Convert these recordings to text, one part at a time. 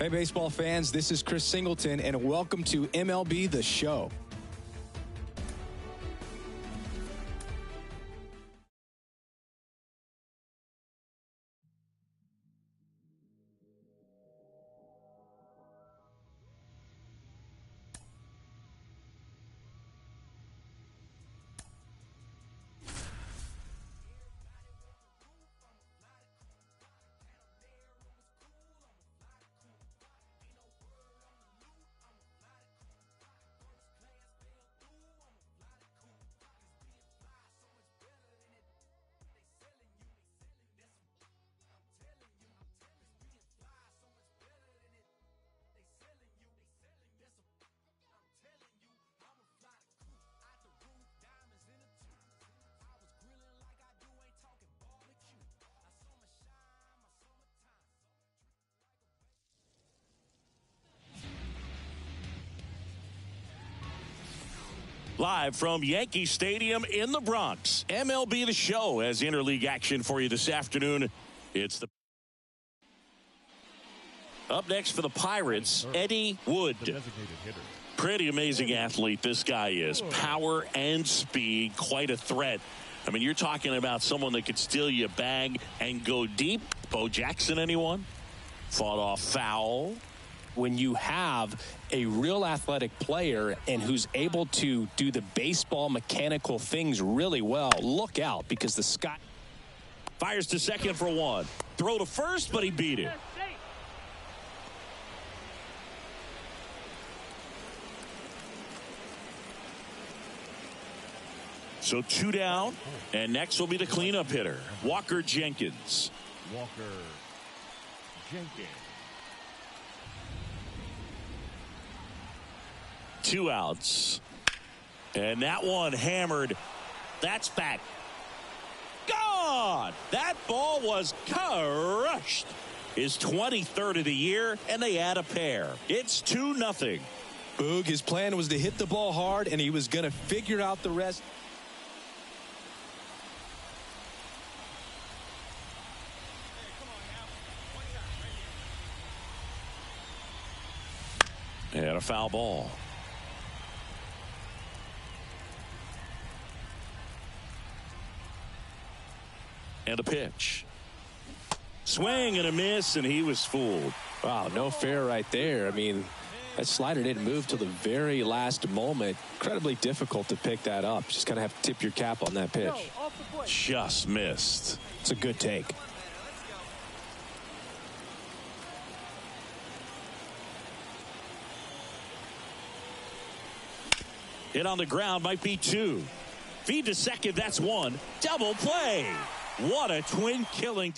Hey, baseball fans, this is Chris Singleton, and welcome to MLB The Show. Live from Yankee Stadium in the Bronx, MLB The Show has interleague action for you this afternoon. It's the up next for the Pirates, Eddie Wood. Pretty amazing athlete this guy is. Power and speed, quite a threat. I mean, you're talking about someone that could steal you a bag and go deep. Bo Jackson, anyone? Fought off foul. When you have a real athletic player and who's able to do the baseball mechanical things really well, look out, because the sky fires to second for one. Throw to first, but he beat it. So 2 down, and next will be the cleanup hitter, Walker Jenkins. Walker Jenkins. 2 outs. And that one hammered. That's back. Gone! That ball was crushed. His 23rd of the year, and they add a pair. It's 2-0. Boog, his plan was to hit the ball hard, and he was going to figure out the rest. And a foul ball. And a pitch. Swing and a miss, and he was fooled. Wow, no fair right there. I mean, that slider didn't move till the very last moment. Incredibly difficult to pick that up. Just kind of have to tip your cap on that pitch. Just missed. It's a good take. Hit on the ground, might be 2. Feed to second, that's 1. Double play. What a twin killing.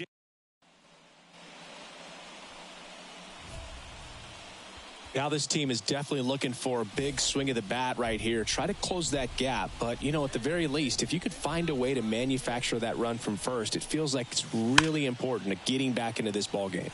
Now this team is definitely looking for a big swing of the bat right here. Try to close that gap. But, you know, at the very least, if you could find a way to manufacture that run from first, it feels like it's really important to getting back into this ball game.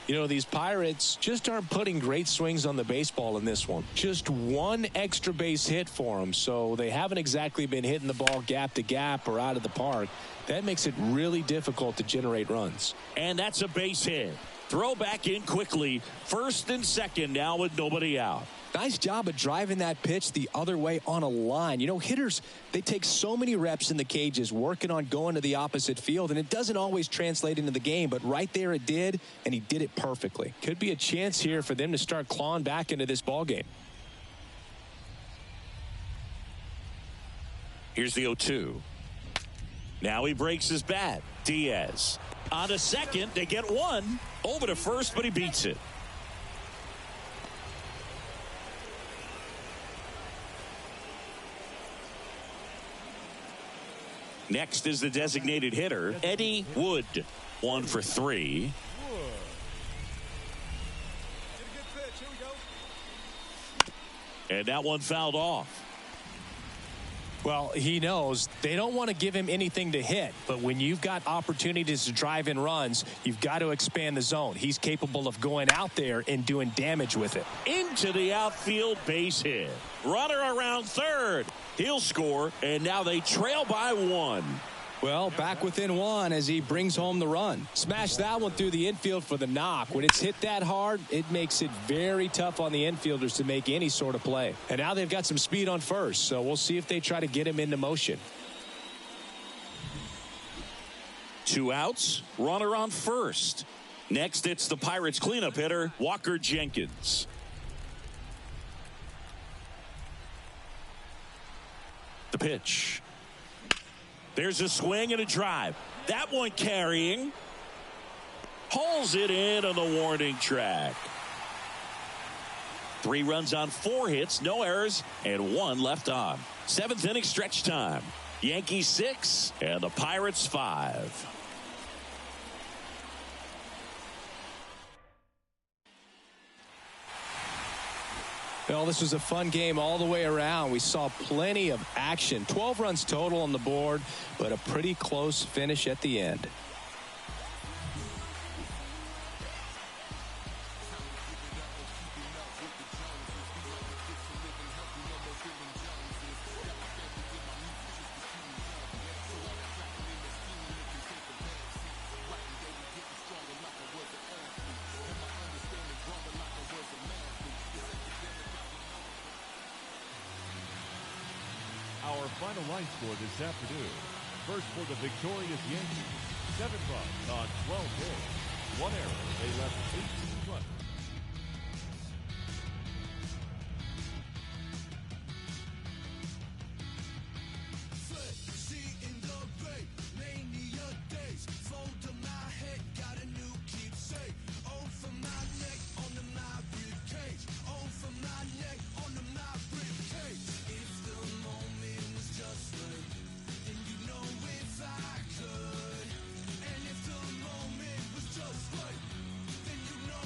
You know, these Pirates just aren't putting great swings on the baseball in this one. Just one extra base hit for them, so they haven't exactly been hitting the ball gap to gap or out of the park. That makes it really difficult to generate runs. And that's a base hit. Throw back in quickly. First and second now with nobody out. Nice job of driving that pitch the other way on a line. You know, hitters, they take so many reps in the cages working on going to the opposite field, and it doesn't always translate into the game, but right there it did, and he did it perfectly. Could be a chance here for them to start clawing back into this ball game. Here's the 0-2. Now he breaks his bat. Diaz on to second. They get 1. Over to first, but he beats it. Next is the designated hitter, Eddie Wood. 1 for 3. And that one fouled off. Well, he knows they don't want to give him anything to hit, but when you've got opportunities to drive in runs, you've got to expand the zone. He's capable of going out there and doing damage with it. Into the outfield, base hit. Runner around third. He'll score, and now they trail by 1. Well, back within one as he brings home the run. Smash that one through the infield for the knock. When it's hit that hard, it makes it very tough on the infielders to make any sort of play. And now they've got some speed on first, so we'll see if they try to get him into motion. 2 outs, runner on first. Next, it's the Pirates cleanup hitter, Walker Jenkins. The pitch. There's a swing and a drive. That one carrying. Hauls it in on the warning track. 3 runs on 4 hits, no errors, and 1 left on. 7th inning stretch time. Yankees 6 and the Pirates 5. Well, this was a fun game all the way around. We saw plenty of action. 12 runs total on the board, but a pretty close finish at the end. Our final line score this afternoon. First for the victorious Yankees, 7 runs on 12 hits. 1 error. They left 18 runs. And if the moment was just right, then you know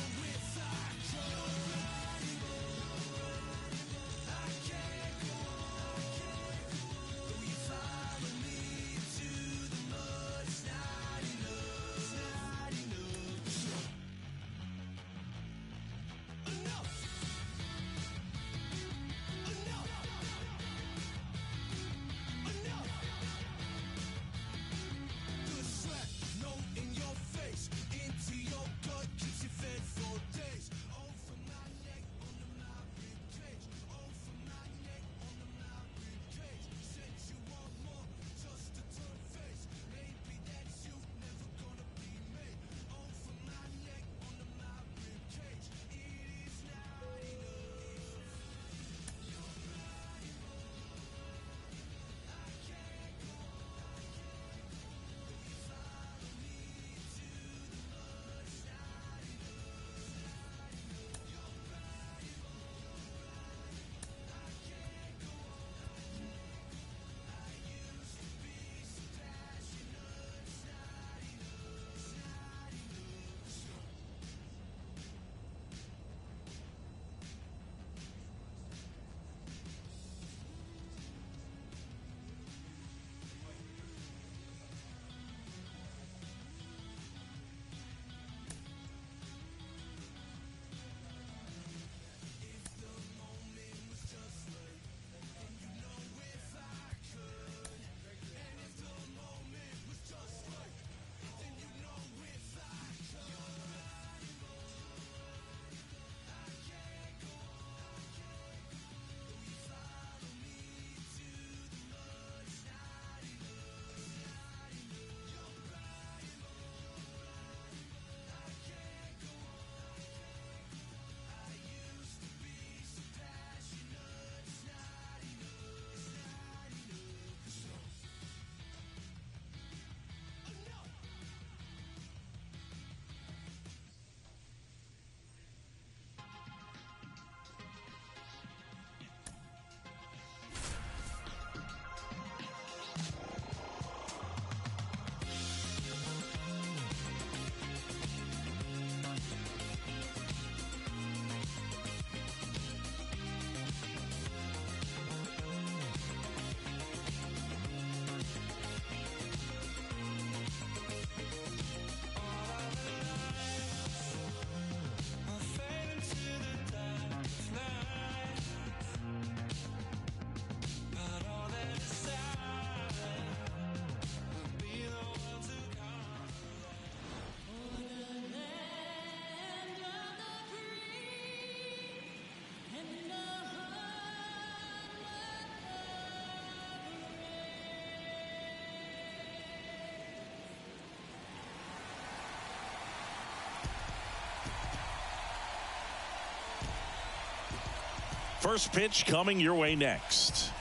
First pitch coming your way next.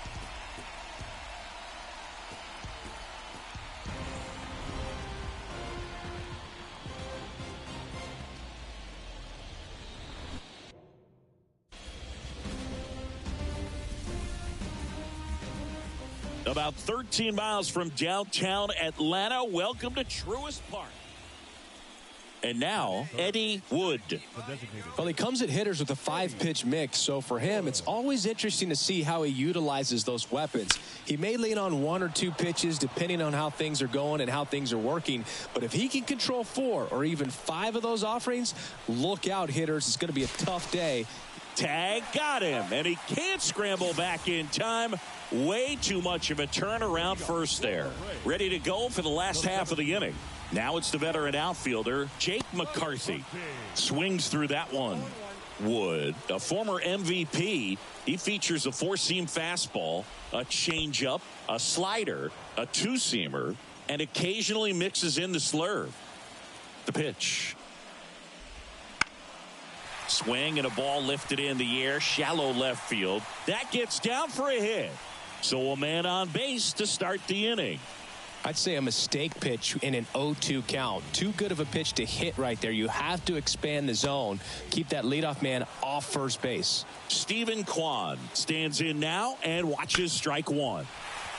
About 13 miles from downtown Atlanta. Welcome to Truist Park. And now, Eddie Wood. Well, he comes at hitters with a 5-pitch mix, so for him, it's always interesting to see how he utilizes those weapons. He may lean on 1 or 2 pitches depending on how things are going and how things are working, but if he can control 4 or even 5 of those offerings, look out, hitters. It's going to be a tough day. Tag got him, and he can't scramble back in time. Way too much of a turnaround first there. Ready to go for the last half of the inning. Now it's the veteran outfielder, Jake McCarthy. Swings through that one. Wood, a former MVP, he features a 4-seam fastball, a changeup, a slider, a 2-seamer, and occasionally mixes in the slurve. The pitch. Swing and a ball lifted in the air, shallow left field. That gets down for a hit. So a man on base to start the inning. I'd say a mistake pitch in an 0-2 count. Too good of a pitch to hit right there. You have to expand the zone. Keep that leadoff man off first base. Steven Kwan stands in now and watches strike one.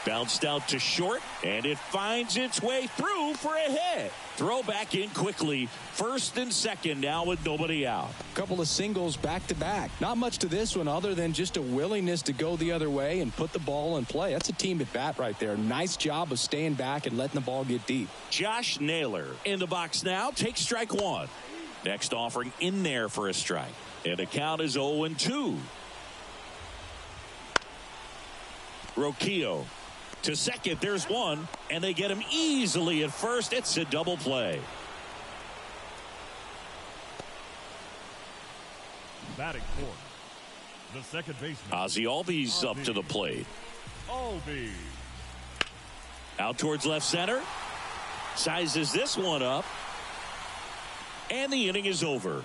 Bounced out to short, and it finds its way through for a hit. Throw back in quickly. First and second now with nobody out. Couple of singles back to back. Not much to this one other than just a willingness to go the other way and put the ball in play. That's a team at bat right there. Nice job of staying back and letting the ball get deep. Josh Naylor in the box now. Takes strike one. Next offering in there for a strike. And the count is 0-2. Roquillo to second. There's one, and they get him easily at first. It's a double play. Batting fourth, the second baseman, Ozzie Albies up to the plate. Albies. Out towards left center. Sizes this one up. And the inning is over.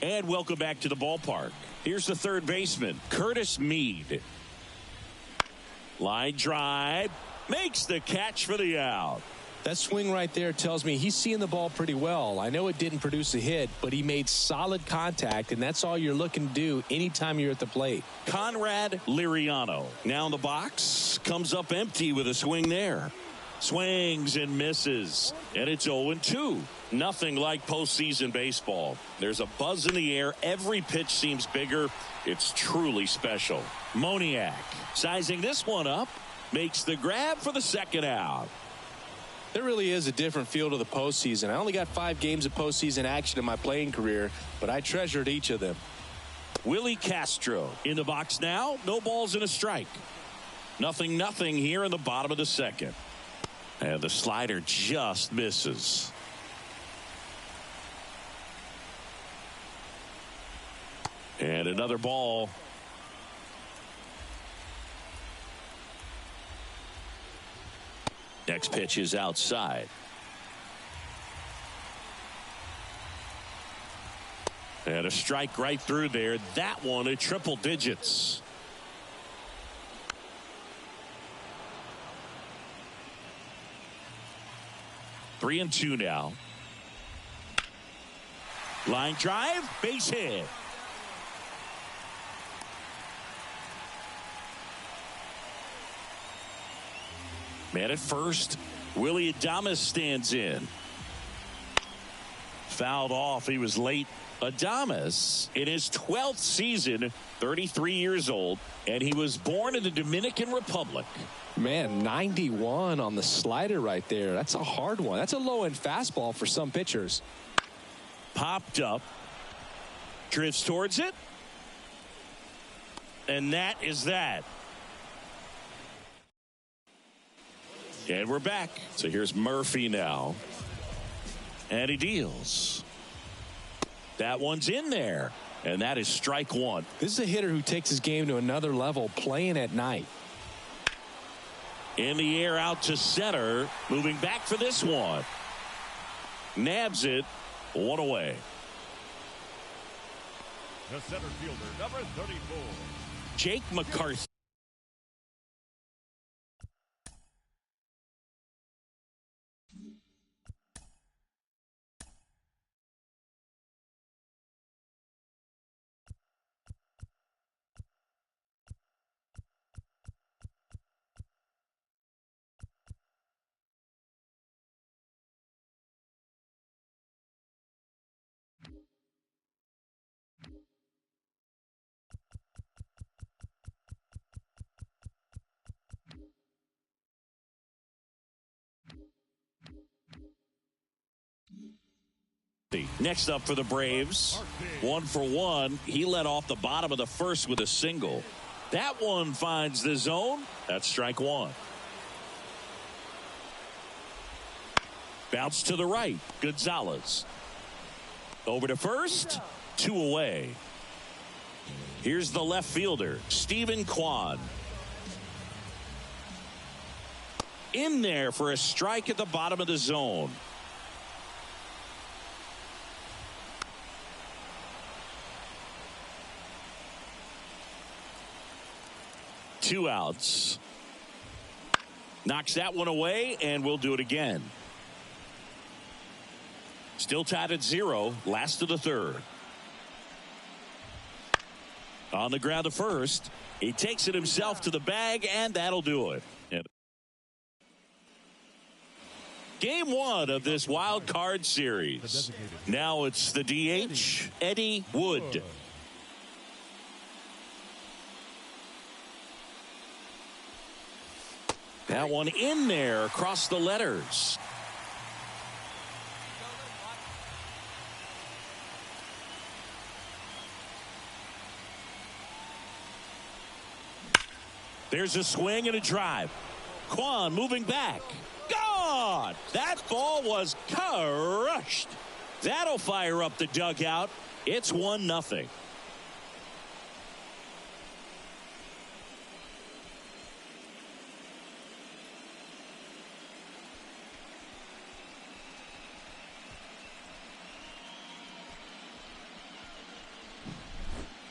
And welcome back to the ballpark. Here's the third baseman, Curtis Mead. Line drive. Makes the catch for the out. That swing right there tells me he's seeing the ball pretty well. I know it didn't produce a hit, but he made solid contact, and that's all you're looking to do anytime you're at the plate. Conrad Liriano now in the box. Comes up empty with a swing there. Swings and misses, and it's 0-2. Nothing like postseason baseball. There's a buzz in the air. Every pitch seems bigger. It's truly special. Moniak sizing this one up. Makes the grab for the second out. There really is a different feel to the postseason. I only got 5 games of postseason action in my playing career, but I treasured each of them. Willie Castro in the box now. No balls and a strike. 0-0 here in the bottom of the second. And the slider just misses. And another ball. Next pitch is outside. And a strike right through there. That one at triple digits. Three and two now. Line drive, base hit. Man at first, Willie Adames stands in. Fouled off. He was late. Adames in his 12th season, 33 years old, and he was born in the Dominican Republic. Man, 91 on the slider right there. That's a hard one. That's a low-end fastball for some pitchers. Popped up. Drifts towards it. And that is that. And we're back. So here's Murphy now. And he deals. That one's in there. And that is strike one. This is a hitter who takes his game to another level, playing at night. In the air out to center. Moving back for this one. Nabs it. One away. to center fielder, number 34. Jake McCarthy. Next up for the Braves, 1 for 1. He led off the bottom of the first with a single. That one finds the zone. That's strike one. Bounce to the right. Gonzalez. Over to first. 2 away. Here's the left fielder, Stephen Kwan. In there for a strike at the bottom of the zone. Two outs. Knocks that one away, and we'll do it again. Still tied at 0, last of the third. On the ground to first. He takes it himself to the bag, and that'll do it. Game 1 of this wild card series. Now it's the DH, Eddie Wood. That one in there across the letters. There's a swing and a drive. Kwan moving back. Gone! That ball was crushed. That'll fire up the dugout. It's 1-0.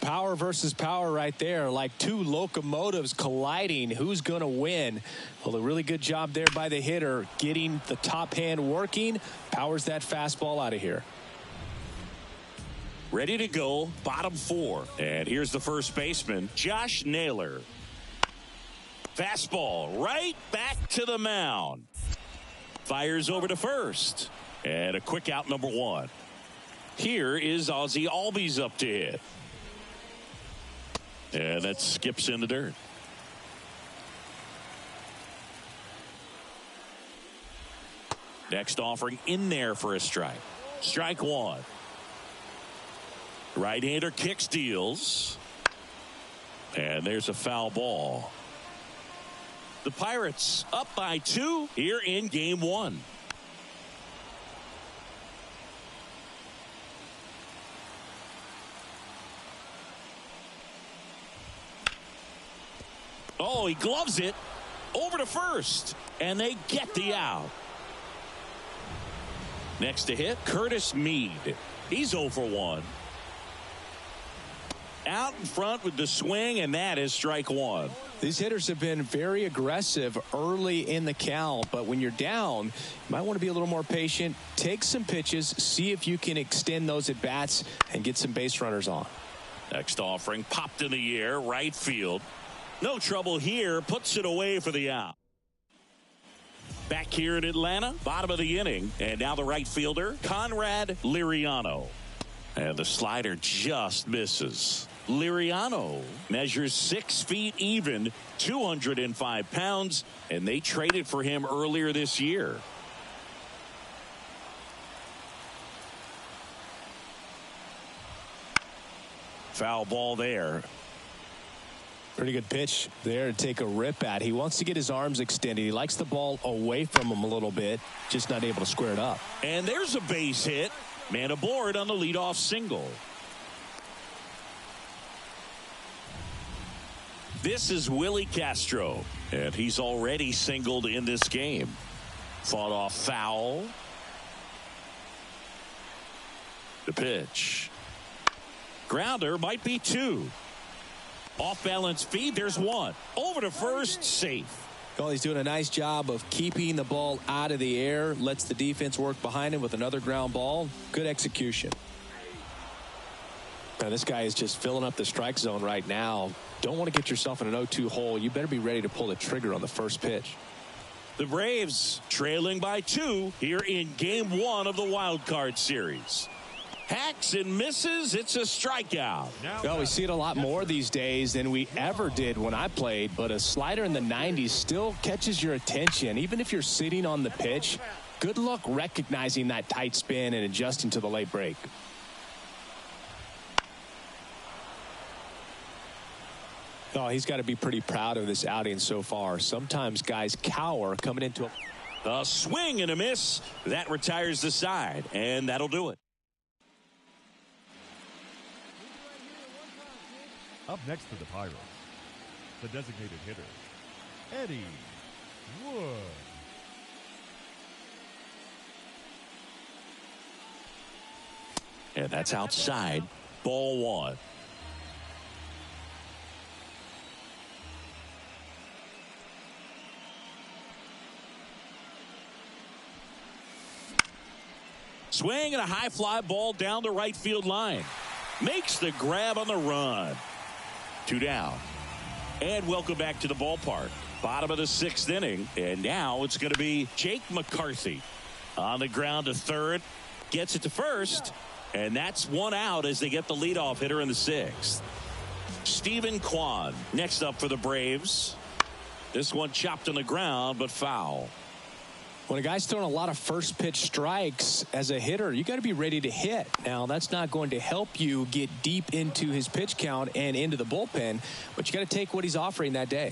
Power versus power right there, like two locomotives colliding. Who's going to win? Well, a really good job there by the hitter, getting the top hand working. Powers that fastball out of here. Ready to go, bottom 4. And here's the first baseman, Josh Naylor. Fastball right back to the mound. Fires over to first. And a quick out, number 1. Here is Ozzie Albies up to hit. And that skips in the dirt. Next offering in there for a strike. Strike 1. Right-hander kick steals. And there's a foul ball. The Pirates up by 2 here in game 1. Oh, he gloves it over to first, and they get the out. Next to hit, Curtis Mead. He's 0 for 1. Out in front with the swing, and that is strike 1. These hitters have been very aggressive early in the count, but when you're down, you might want to be a little more patient. Take some pitches, see if you can extend those at bats and get some base runners on. Next offering popped in the air, right field. No trouble here, puts it away for the out. Back here in Atlanta, bottom of the inning, and now the right fielder, Conrad Liriano. And the slider just misses. Liriano measures 6 feet even, 205 pounds, and they traded for him earlier this year. Foul ball there. Pretty good pitch there to take a rip at. He wants to get his arms extended. He likes the ball away from him a little bit, just not able to square it up. And there's a base hit. Man aboard on the leadoff single. This is Willie Castro, and he's already singled in this game. Fought off foul. The pitch. Grounder might be 2. Off-balance feed, there's 1. Over to first, safe. Well, he's doing a nice job of keeping the ball out of the air, lets the defense work behind him with another ground ball. Good execution. Now, this guy is just filling up the strike zone right now. Don't want to get yourself in an 0-2 hole. You better be ready to pull the trigger on the first pitch. The Braves trailing by 2 here in Game 1 of the Wild Card Series. Hacks and misses. It's a strikeout. Well, we see it a lot more these days than we ever did when I played, but a slider in the 90s still catches your attention. Even if you're sitting on the pitch, good luck recognizing that tight spin and adjusting to the late break. Oh, he's got to be pretty proud of this outing so far. Sometimes guys cower coming into a swing and a miss. That retires the side, and that'll do it. Up next for the Pirates, the designated hitter, Eddie Wood. And that's outside. Ball 1. Swing and a high fly ball down the right field line. Makes the grab on the run. 2 down. And welcome back to the ballpark. Bottom of the 6th inning. And now it's going to be Jake McCarthy on the ground to third. Gets it to first. And that's 1 out as they get the leadoff hitter in the 6th. Steven Kwan next up for the Braves. This one chopped on the ground, but foul. When a guy's throwing a lot of first pitch strikes as a hitter, you got to be ready to hit. Now, that's not going to help you get deep into his pitch count and into the bullpen, but you got to take what he's offering that day.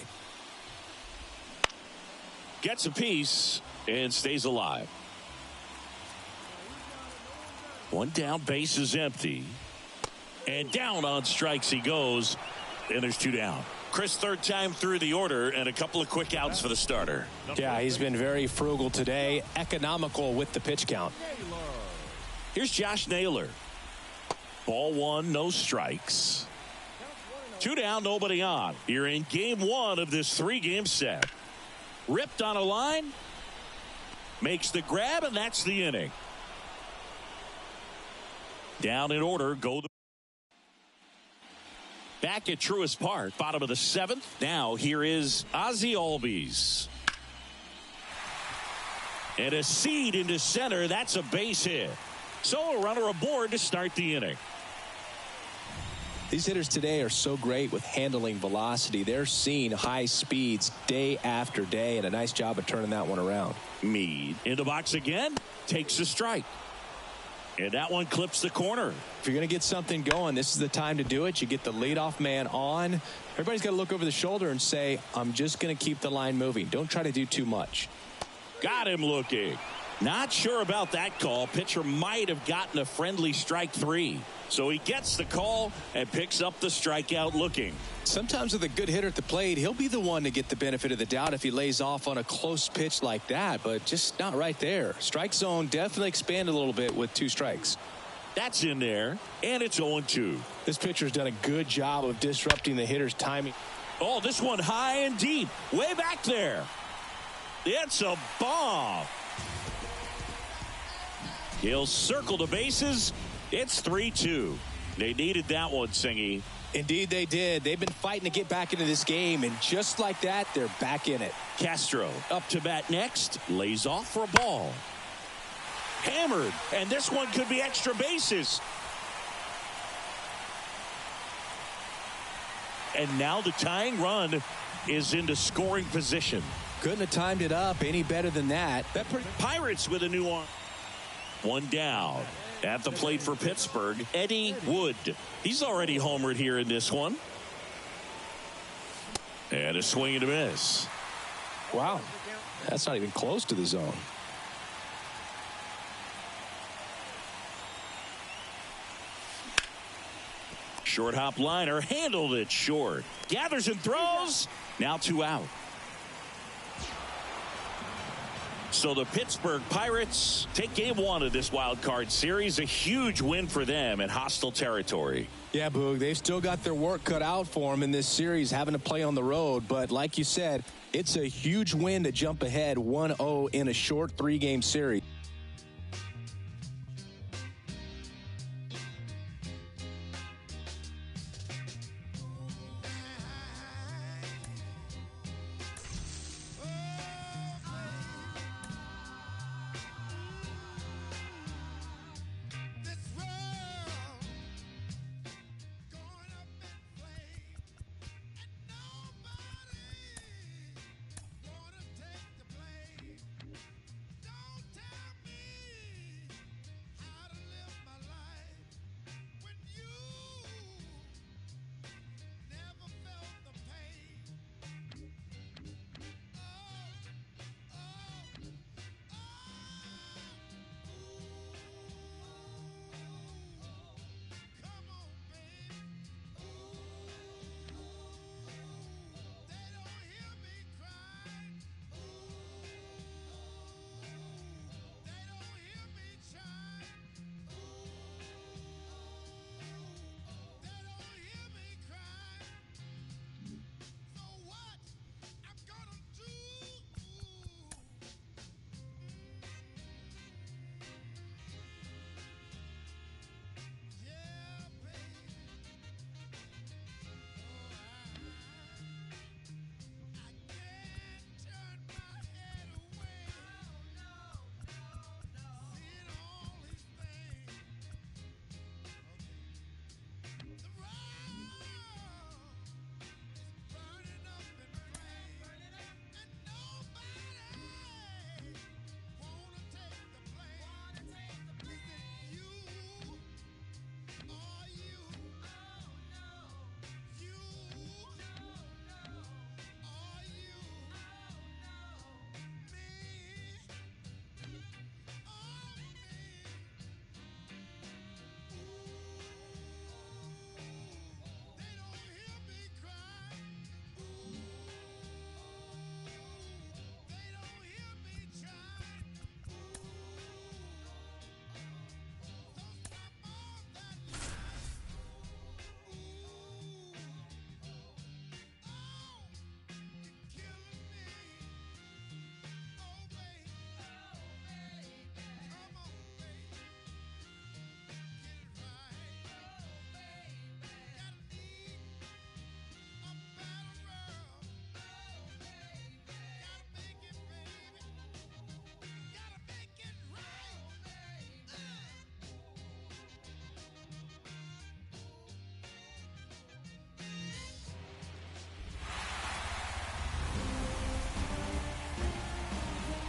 Gets a piece and stays alive. 1 down, base is empty. And down on strikes he goes, and there's 2 down. Chris, 3rd time through the order, and a couple of quick outs for the starter. Yeah, he's been very frugal today, economical with the pitch count. Here's Josh Naylor. Ball 1, no strikes. 2 down, nobody on. You're in Game 1 of this 3-game set. Ripped on a line. Makes the grab, and that's the inning. Down in order, go the back at Truist Park, bottom of the 7th. Now here is Ozzie Albies. And a seed into center. That's a base hit. So a runner aboard to start the inning. These hitters today are so great with handling velocity. They're seeing high speeds day after day, and a nice job of turning that one around. Meade in the box again. Takes a strike. And that one clips the corner. If you're going to get something going, this is the time to do it. You get the leadoff man on. Everybody's got to look over the shoulder and say, I'm just going to keep the line moving. Don't try to do too much. Got him looking. Not sure about that call. Pitcher might have gotten a friendly strike 3. So he gets the call and picks up the strikeout looking. Sometimes with a good hitter at the plate, he'll be the one to get the benefit of the doubt if he lays off on a close pitch like that, but just not right there. Strike zone definitely expanded a little bit with 2 strikes. That's in there, and it's 0-2. This pitcher's done a good job of disrupting the hitter's timing. Oh, this one high and deep, way back there. It's a bomb. He'll circle the bases. It's 3-2. They needed that one, Singy. Indeed they did. They've been fighting to get back into this game, and just like that, they're back in it. Castro up to bat next. Lays off for a ball. Hammered, and this one could be extra bases. And now the tying run is into scoring position. Couldn't have timed it up any better than that. Pirates with a new arm. 1 down. At the plate for Pittsburgh, Eddie Wood. He's already homered here in this one. And a swing and a miss. Wow. That's not even close to the zone. Short hop liner, handled it short. Gathers and throws. Now 2 out. So the Pittsburgh Pirates take game one of this wild card series. A huge win for them in hostile territory. Yeah, Boog, they've still got their work cut out for them in this series, having to play on the road. But like you said, it's a huge win to jump ahead 1-0 in a short 3-game series.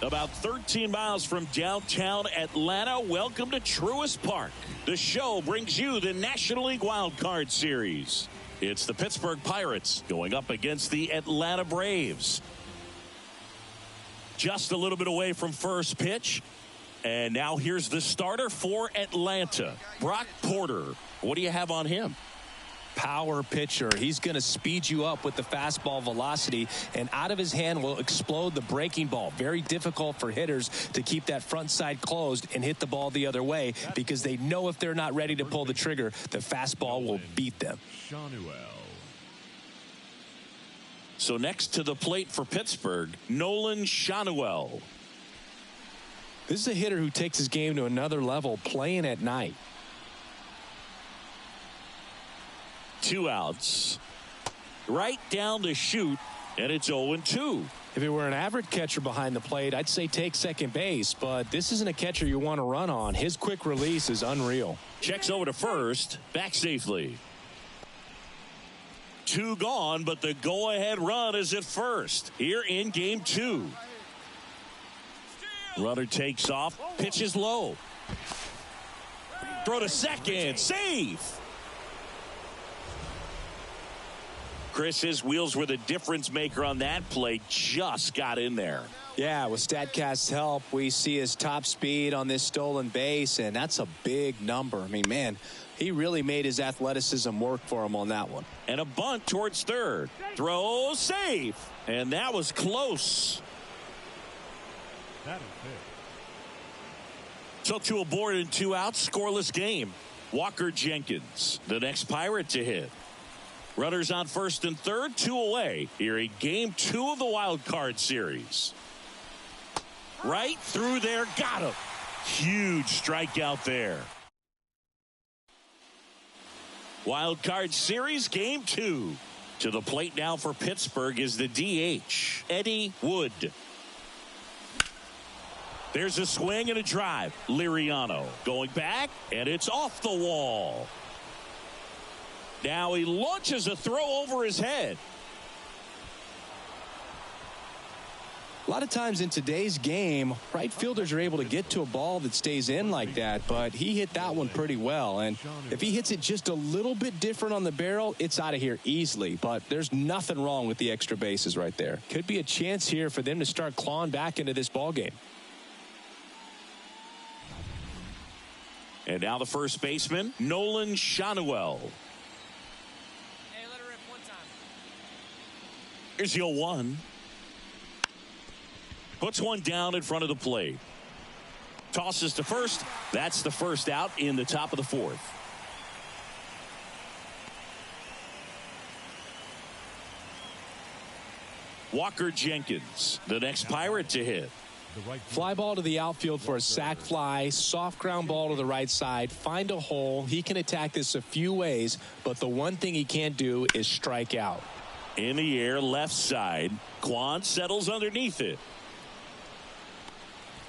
About 13 miles from downtown Atlanta, welcome to Truist Park. The show brings you the National League Wild Card Series. It's the Pittsburgh Pirates going up against the Atlanta Braves. Just a little bit away from first pitch. And now here's the starter for Atlanta, Brock Porter. What do you have on him? Power pitcher. He's going to speed you up with the fastball velocity, and out of his hand will explode the breaking ball. Very difficult for hitters to keep that front side closed and hit the ball the other way, because they know if they're not ready to pull the trigger, the fastball will beat them. So next to the plate for Pittsburgh, Nolan Schanuel. This is a hitter who takes his game to another level, playing at night. 2 outs. Right down the chute, and it's 0-2. If it were an average catcher behind the plate, I'd say take second base, but this isn't a catcher you want to run on. His quick release is unreal. Checks over to first, back safely. 2 gone, but the go-ahead run is at first here in game 2. Runner takes off, pitches low. Throw to second, safe. Chris, his wheels were the difference maker on that play. Just got in there. Yeah, with StatCast's help, we see his top speed on this stolen base, and that's a big number. I mean, man, he really made his athleticism work for him on that one. And a bunt towards third. Throw safe. And that was close. That is fair. So 2 aboard and 2 out, scoreless game. Walker Jenkins, the next Pirate to hit. Runners on first and third, 2 away here in game 2 of the wild card series. Right through there, got him. Huge strikeout there. Wild card series, game 2. To the plate now for Pittsburgh is the DH, Eddie Wood. There's a swing and a drive. Liriano going back, and it's off the wall. Now he launches a throw over his head. A lot of times in today's game, right fielders are able to get to a ball that stays in like that, but he hit that one pretty well. And if he hits it just a little bit different on the barrel, it's out of here easily. But there's nothing wrong with the extra bases right there. Could be a chance here for them to start clawing back into this ball game. And now the first baseman, Nolan Shanuel. Hey, let her rip one time. Here's the 0-1. Puts one down in front of the plate. Tosses to first. That's the first out in the top of the 4th. Walker Jenkins, the next Pirate to hit. Fly ball to the outfield for a sac fly, soft ground ball to the right side, find a hole. He can attack this a few ways, but the one thing he can't do is strike out. In the air, left side. Quan settles underneath it.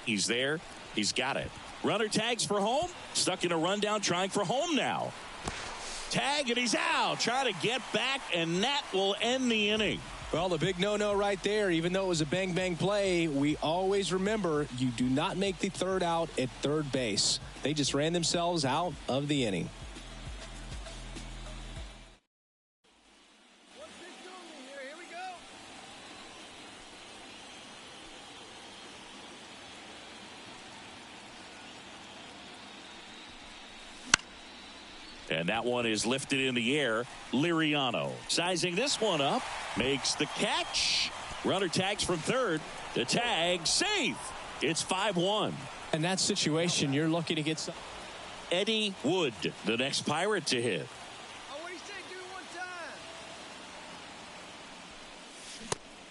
He's there. He's got it. Runner tags for home. Stuck in a rundown, trying for home now. Tag, and he's out. Trying to get back, and that will end the inning. Well, the big no-no right there, even though it was a bang-bang play, we always remember you do not make the third out at third base. They just ran themselves out of the inning. Here we go. And that one is lifted in the air. Liriano sizing this one up. Makes the catch. Runner tags from third. The tag safe. It's 5-1. In that situation, you're looking to get some. Eddie Wood, the next Pirate to hit. Oh, what do you say? Do it one time.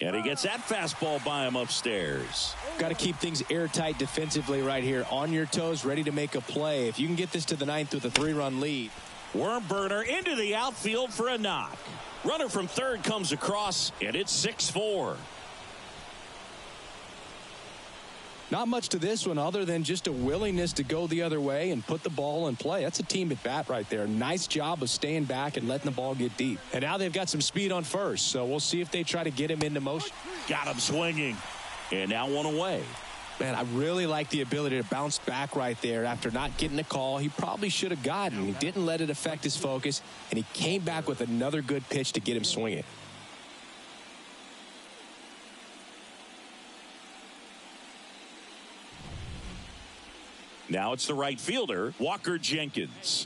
And he gets that fastball by him upstairs. Got to keep things airtight defensively right here. On your toes, ready to make a play. If you can get this to the 9th with a 3-run lead. Worm burner into the outfield for a knock. Runner from third comes across, and it's 6-4. Not much to this one other than just a willingness to go the other way and put the ball in play. That's a team at bat right there. Nice job of staying back and letting the ball get deep. And now they've got some speed on first, so we'll see if they try to get him into motion. Got him swinging. And now one away. Man, I really like the ability to bounce back right there after not getting a call he probably should have gotten. He didn't let it affect his focus, and he came back with another good pitch to get him swinging. Now it's the right fielder, Walker Jenkins.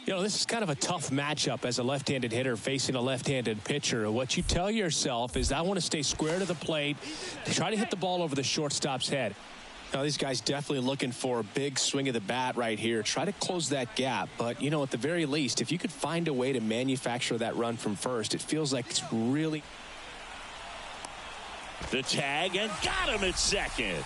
You know, this is kind of a tough matchup as a left-handed hitter facing a left-handed pitcher. What you tell yourself is, I want to stay square to the plate, try to hit the ball over the shortstop's head. Now, these guys definitely looking for a big swing of the bat right here. Try to close that gap. But, you know, at the very least, if you could find a way to manufacture that run from first, it feels like it's really... The tag, and got him at second.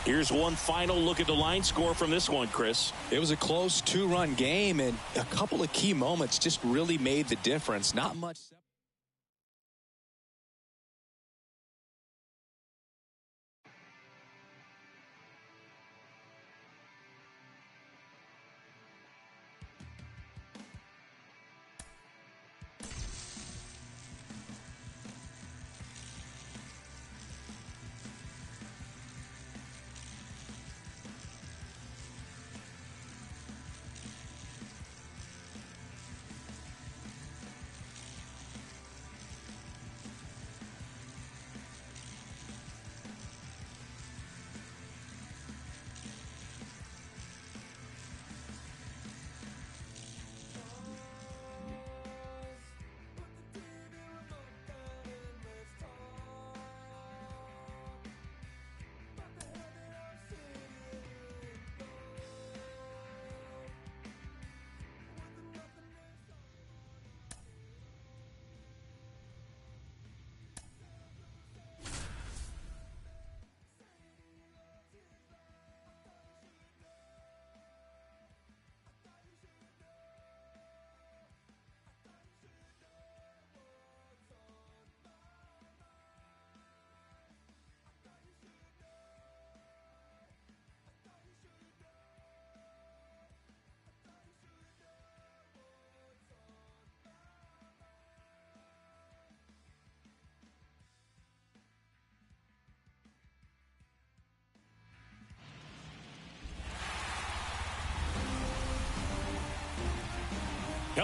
Here's one final look at the line score from this one, Chris. It was a close 2-run game, and a couple of key moments just really made the difference. Not much.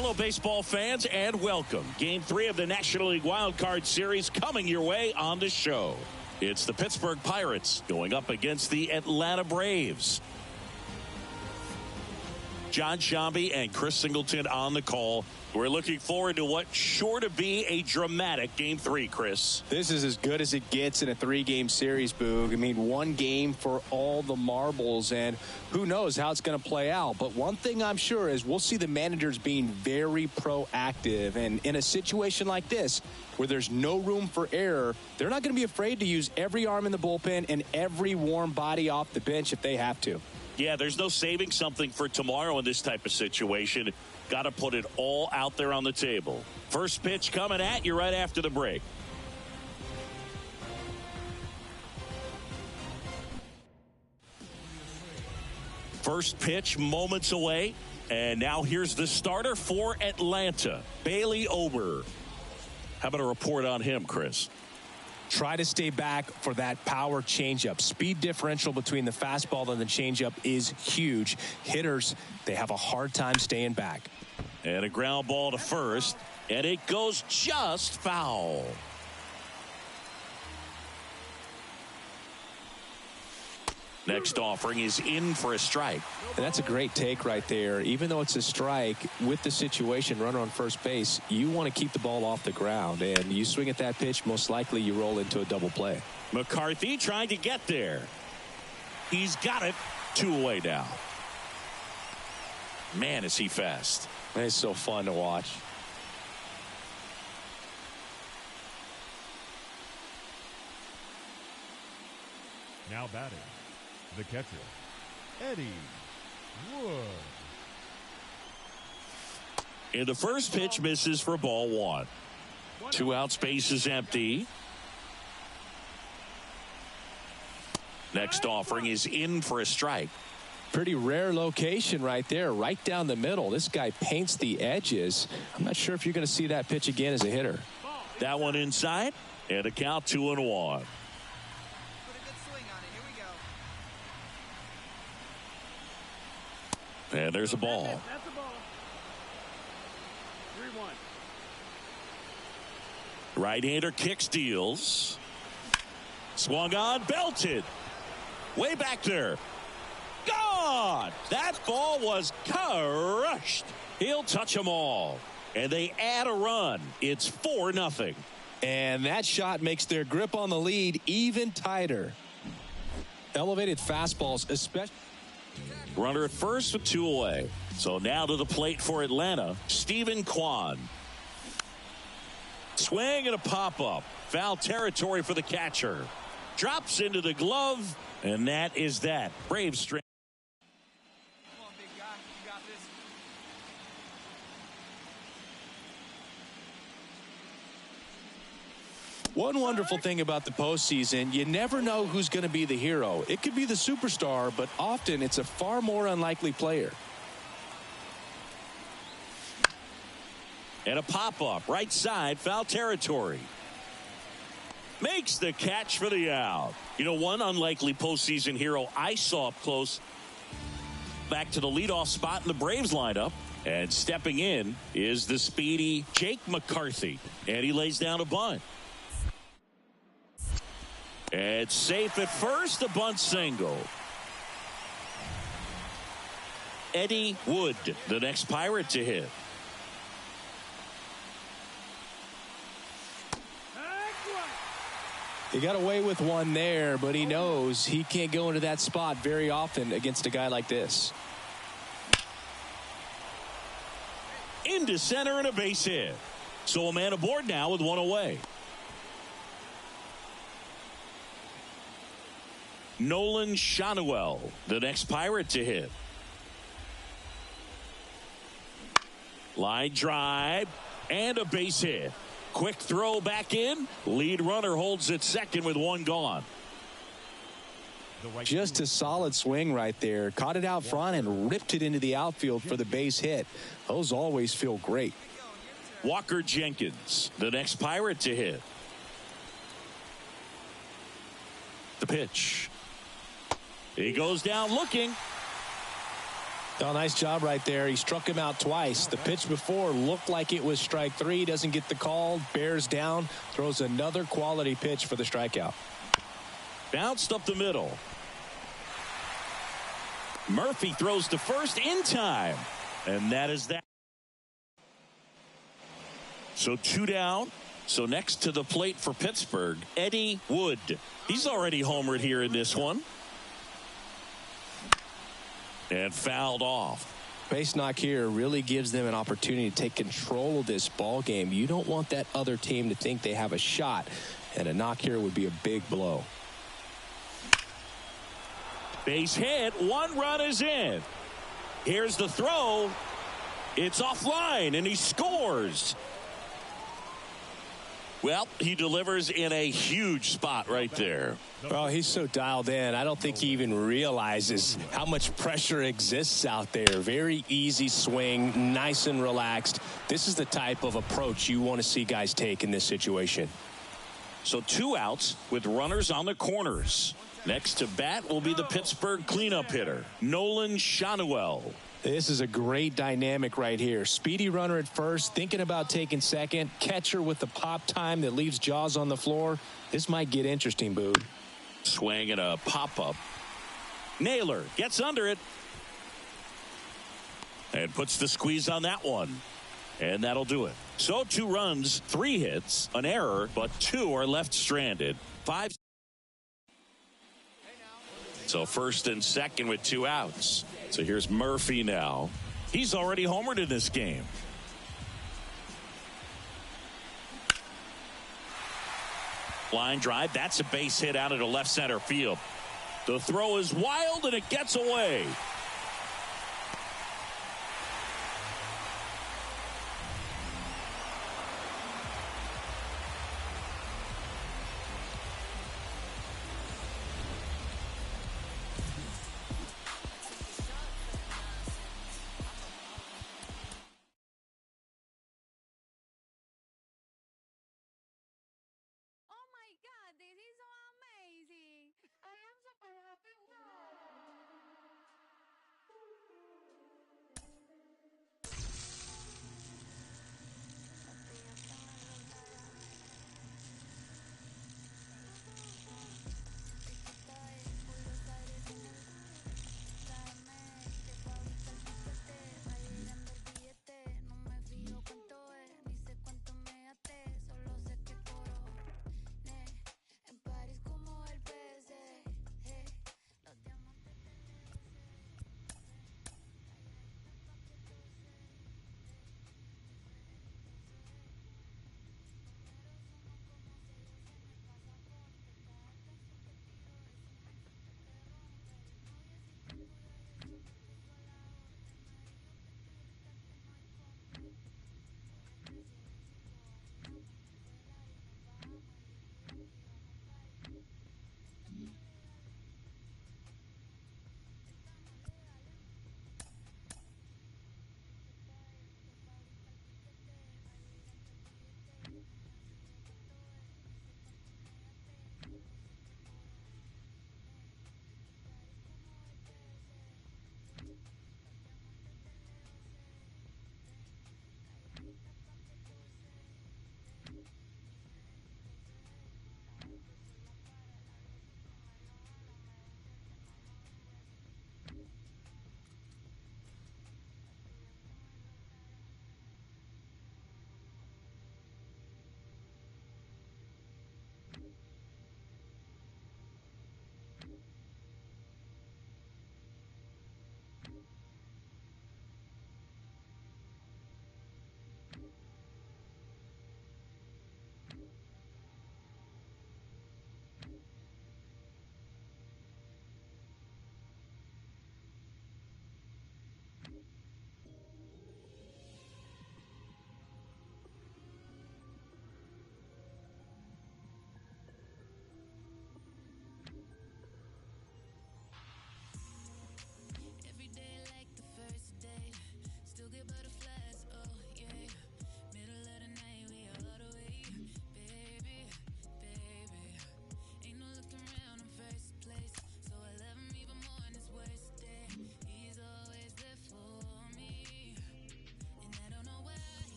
Hello, baseball fans, and welcome. Game 3 of the National League Wild Card Series coming your way on the show. It's the Pittsburgh Pirates going up against the Atlanta Braves. John Shambi and Chris Singleton on the call. We're looking forward to what's sure to be a dramatic Game 3, Chris. This is as good as it gets in a 3-game series, Boog. I mean, one game for all the marbles, and who knows how it's going to play out. But one thing I'm sure is we'll see the managers being very proactive. And in a situation like this, where there's no room for error, they're not going to be afraid to use every arm in the bullpen and every warm body off the bench if they have to. Yeah, there's no saving something for tomorrow in this type of situation. Got to put it all out there on the table. First pitch coming at you right after the break. First pitch moments away. And now here's the starter for Atlanta, Bailey Ober. How about a report on him, Chris? Try to stay back for that power changeup. Speed differential between the fastball and the changeup is huge. Hitters, they have a hard time staying back. And a ground ball to first, and it goes just foul. Next offering is in for a strike. And that's a great take right there. Even though it's a strike, with the situation, runner on first base, you want to keep the ball off the ground. And you swing at that pitch, most likely you roll into a double play. McCarthy trying to get there. He's got it. 2 away now. Man, is he fast. It's so fun to watch. Now batting, the catcher, Eddie Wood. And the first pitch misses for ball 1. 2 outs, base is empty. Next offering is in for a strike. Pretty rare location right there, right down the middle. This guy paints the edges. I'm not sure if you're going to see that pitch again as a hitter. That one inside, and a count 2-1. And there's a ball. That's a ball. 3-1. Right-hander kick steals. Swung on, belted. Way back there. Gone! That ball was crushed. He'll touch them all. And they add a run. It's 4-0. And that shot makes their grip on the lead even tighter. Elevated fastballs, especially. Runner at first with 2 away. So now to the plate for Atlanta, Stephen Kwan. Swing and a pop-up. Foul territory for the catcher. Drops into the glove, and that is that. Braves string. Come on, big guy. You got this. One wonderful thing about the postseason, you never know who's going to be the hero. It could be the superstar, but often it's a far more unlikely player. And a pop-up, right side, foul territory. Makes the catch for the out. You know, one unlikely postseason hero I saw up close. Back to the leadoff spot in the Braves lineup. And stepping in is the speedy Jake McCarthy. And he lays down a bunt. It's safe at first, a bunt single. Eddie Wood, the next Pirate to hit. He got away with one there, but he knows he can't go into that spot very often against a guy like this. Into center and a base hit. So a man aboard now with 1 away. Nolan Shanuel, the next Pirate to hit. Line drive and a base hit. Quick throw back in. Lead runner holds at second with 1 gone. Just a solid swing right there. Caught it out front and ripped it into the outfield for the base hit. Those always feel great. Walker Jenkins, the next Pirate to hit. The pitch. He goes down looking. Oh, nice job right there. He struck him out twice. The pitch before looked like it was strike three. Doesn't get the call. Bears down. Throws another quality pitch for the strikeout. Bounced up the middle. Murphy throws to first in time. And that is that. So 2 down. So next to the plate for Pittsburgh, Eddie Wood. He's already homered here in this one. And fouled off. Base knock here really gives them an opportunity to take control of this ball game. You don't want that other team to think they have a shot, and a knock here would be a big blow. Base hit. 1 run is in. Here's the throw. It's offline, and he scores. Well, he delivers in a huge spot right there. Oh, he's so dialed in. I don't think he even realizes how much pressure exists out there. Very easy swing, nice and relaxed. This is the type of approach you want to see guys take in this situation. So 2 outs with runners on the corners. Next to bat will be the Pittsburgh cleanup hitter, Nolan Shanuel. This is a great dynamic right here. Speedy runner at first, thinking about taking second. Catcher with the pop time that leaves Jaws on the floor. This might get interesting, Boog. Swing and a pop-up. Naylor gets under it. And puts the squeeze on that one. And that'll do it. So 2 runs, 3 hits, an error, but 2 are left stranded. 5. So first and second with 2 outs. So here's Murphy now. He's already homered in this game. Line drive. That's a base hit out into left center field. The throw is wild and it gets away. Oh my God, this is so amazing. I am super happy. Wow.